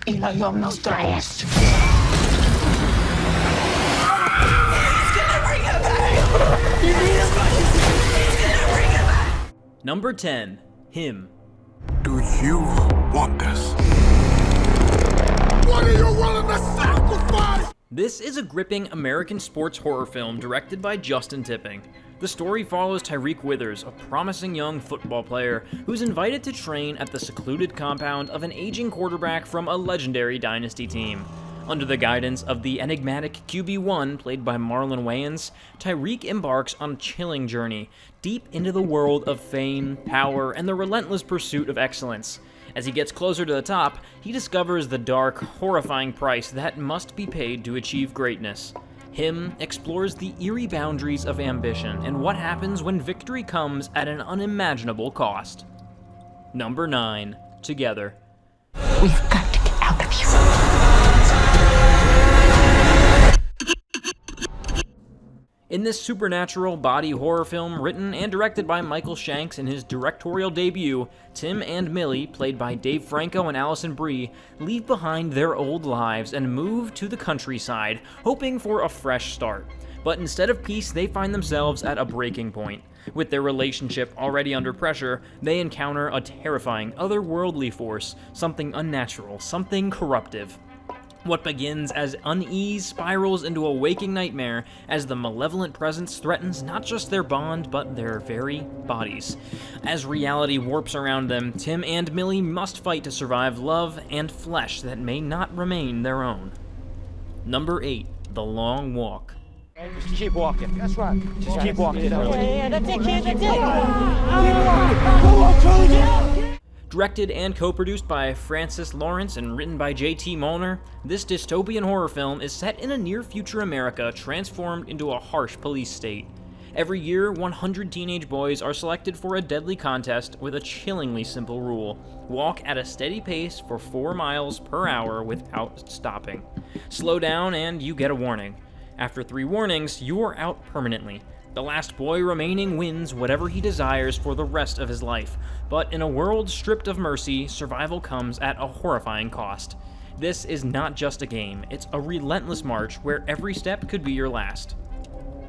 Ilayom nos traes. Number 10. Him. Do you want this? What are you willing to sacrifice? This is a gripping American sports horror film directed by Justin Tipping. The story follows Tyreek Withers, a promising young football player who's invited to train at the secluded compound of an aging quarterback from a legendary dynasty team. Under the guidance of the enigmatic QB1, played by Marlon Wayans, Tyreek embarks on a chilling journey deep into the world of fame, power, and the relentless pursuit of excellence. As he gets closer to the top, he discovers the dark, horrifying price that must be paid to achieve greatness. Him explores the eerie boundaries of ambition and what happens when victory comes at an unimaginable cost. Number 9. Together. We've got to get out of here. In this supernatural body horror film written and directed by Michael Shanks in his directorial debut, Tim and Millie, played by Dave Franco and Allison Brie, leave behind their old lives and move to the countryside, hoping for a fresh start. But instead of peace, they find themselves at a breaking point. With their relationship already under pressure, they encounter a terrifying, otherworldly force, something unnatural, something corruptive. What begins as unease spirals into a waking nightmare as the malevolent presence threatens not just their bond, but their very bodies. As reality warps around them, Tim and Millie must fight to survive love and flesh that may not remain their own. Number 8. The Long Walk. Just keep walking. That's right. Just keep walking. Yeah, that's it, kid, that's it. Directed and co-produced by Francis Lawrence and written by J.T. Molnar, this dystopian horror film is set in a near-future America transformed into a harsh police state. Every year, 100 teenage boys are selected for a deadly contest with a chillingly simple rule: walk at a steady pace for 4 miles per hour without stopping. Slow down and you get a warning. After 3 warnings, you are out permanently. The last boy remaining wins whatever he desires for the rest of his life, but in a world stripped of mercy, survival comes at a horrifying cost. This is not just a game, it's a relentless march where every step could be your last.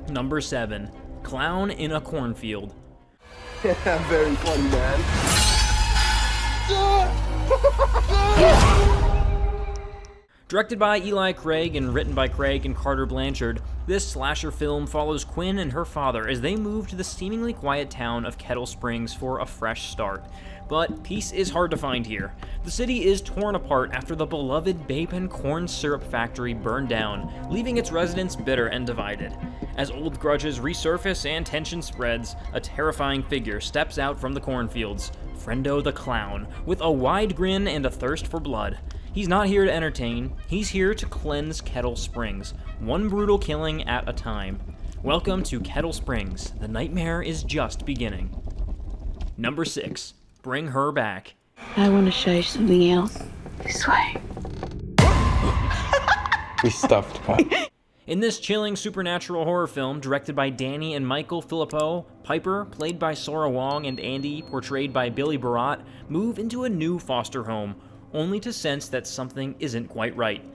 Number 7. Clown in a Cornfield. Very funny, man. Directed by Eli Craig and written by Craig and Carter Blanchard, this slasher film follows Quinn and her father as they move to the seemingly quiet town of Kettle Springs for a fresh start. But peace is hard to find here. The city is torn apart after the beloved Bacon corn syrup factory burned down, leaving its residents bitter and divided. As old grudges resurface and tension spreads, a terrifying figure steps out from the cornfields, Friendo the Clown, with a wide grin and a thirst for blood. He's not here to entertain, he's here to cleanse Kettle Springs, one brutal killing at a time. Welcome to Kettle Springs, the nightmare is just beginning. Number 6. Bring Her Back. I want to show you something else. This way. We stuffed Pop. In this chilling supernatural horror film, directed by Danny and Michael Philippou, Piper, played by Sora Wong, and Andy, portrayed by Billy Barat, move into a new foster home, only to sense that something isn't quite right.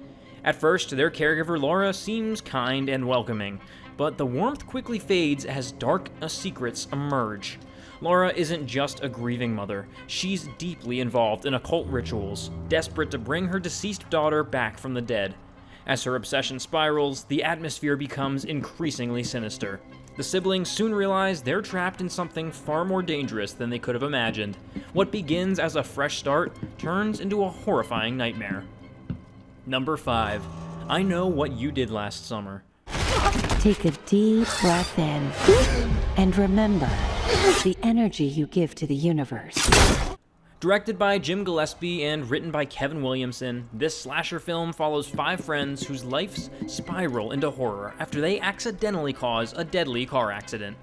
At first, their caregiver Laura seems kind and welcoming, but the warmth quickly fades as dark secrets emerge. Laura isn't just a grieving mother, she's deeply involved in occult rituals, desperate to bring her deceased daughter back from the dead. As her obsession spirals, the atmosphere becomes increasingly sinister. The siblings soon realize they're trapped in something far more dangerous than they could have imagined. What begins as a fresh start turns into a horrifying nightmare. Number 5. I Know What You Did Last Summer. Take a deep breath in and remember the energy you give to the universe. Directed by Jim Gillespie and written by Kevin Williamson, this slasher film follows 5 friends whose lives spiral into horror after they accidentally cause a deadly car accident.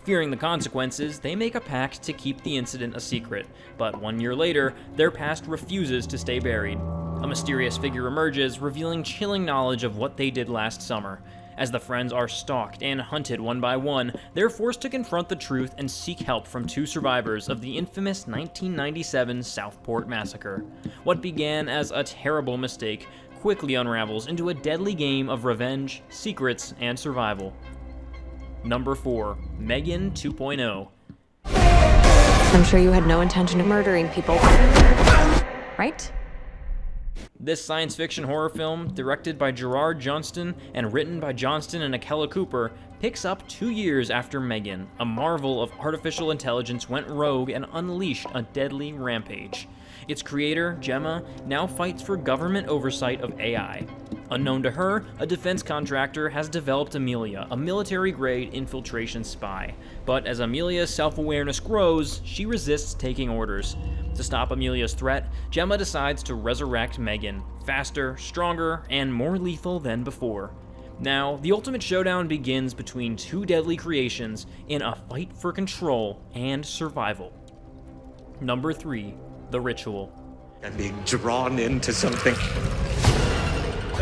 Fearing the consequences, they make a pact to keep the incident a secret, but 1 year later, their past refuses to stay buried. A mysterious figure emerges, revealing chilling knowledge of what they did last summer. As the friends are stalked and hunted one by one, they're forced to confront the truth and seek help from two survivors of the infamous 1997 Southport massacre. What began as a terrible mistake quickly unravels into a deadly game of revenge, secrets, and survival. Number 4. Megan 2.0. I'm sure you had no intention of murdering people, right? This science fiction horror film, directed by Gerard Johnston and written by Johnston and Akella Cooper, picks up 2 years after Megan, a marvel of artificial intelligence went rogue and unleashed a deadly rampage. Its creator, Gemma, now fights for government oversight of AI. Unknown to her, a defense contractor has developed Amelia, a military-grade infiltration spy. But as Amelia's self-awareness grows, she resists taking orders. To stop Amelia's threat, Gemma decides to resurrect Megan, faster, stronger, and more lethal than before. Now, the ultimate showdown begins between two deadly creations in a fight for control and survival. Number 3. The Ritual. I'm being drawn into something.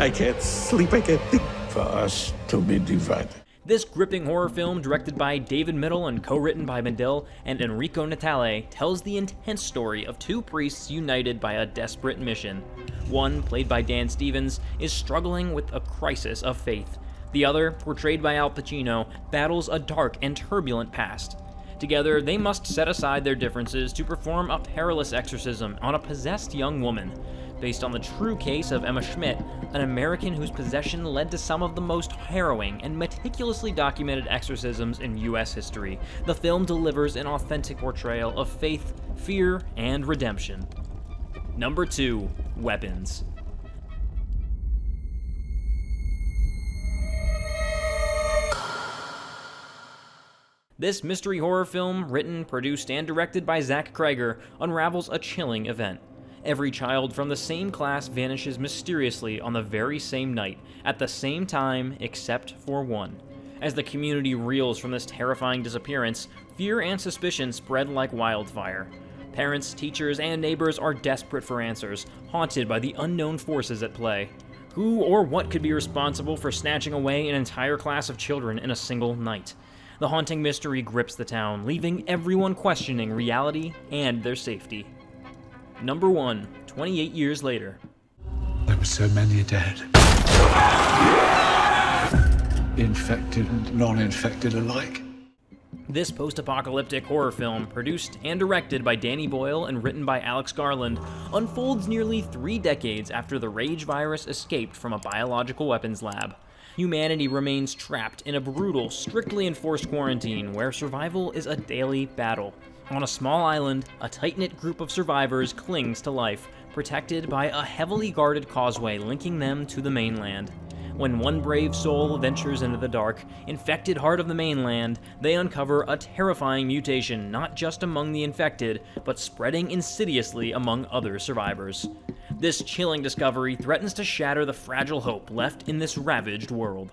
I can't sleep, I can't think. For us to be divided. This gripping horror film, directed by David Middle and co-written by Medill and Enrico Natale, tells the intense story of two priests united by a desperate mission. One, played by Dan Stevens, is struggling with a crisis of faith. The other, portrayed by Al Pacino, battles a dark and turbulent past. Together, they must set aside their differences to perform a perilous exorcism on a possessed young woman. Based on the true case of Emma Schmidt, an American whose possession led to some of the most harrowing and meticulously documented exorcisms in U.S. history, the film delivers an authentic portrayal of faith, fear, and redemption. Number 2. Weapons. This mystery horror film, written, produced, and directed by Zach Krieger, unravels a chilling event. Every child from the same class vanishes mysteriously on the very same night, at the same time except for one. As the community reels from this terrifying disappearance, fear and suspicion spread like wildfire. Parents, teachers, and neighbors are desperate for answers, haunted by the unknown forces at play. Who or what could be responsible for snatching away an entire class of children in a single night? The haunting mystery grips the town, leaving everyone questioning reality and their safety. Number 1, 28 years later. There were so many dead. Infected and non-infected alike. This post-apocalyptic horror film, produced and directed by Danny Boyle and written by Alex Garland, unfolds nearly 3 decades after the Rage virus escaped from a biological weapons lab. Humanity remains trapped in a brutal, strictly enforced quarantine where survival is a daily battle. On a small island, a tight-knit group of survivors clings to life, protected by a heavily guarded causeway linking them to the mainland. When one brave soul ventures into the dark, infected heart of the mainland, they uncover a terrifying mutation not just among the infected, but spreading insidiously among other survivors. This chilling discovery threatens to shatter the fragile hope left in this ravaged world.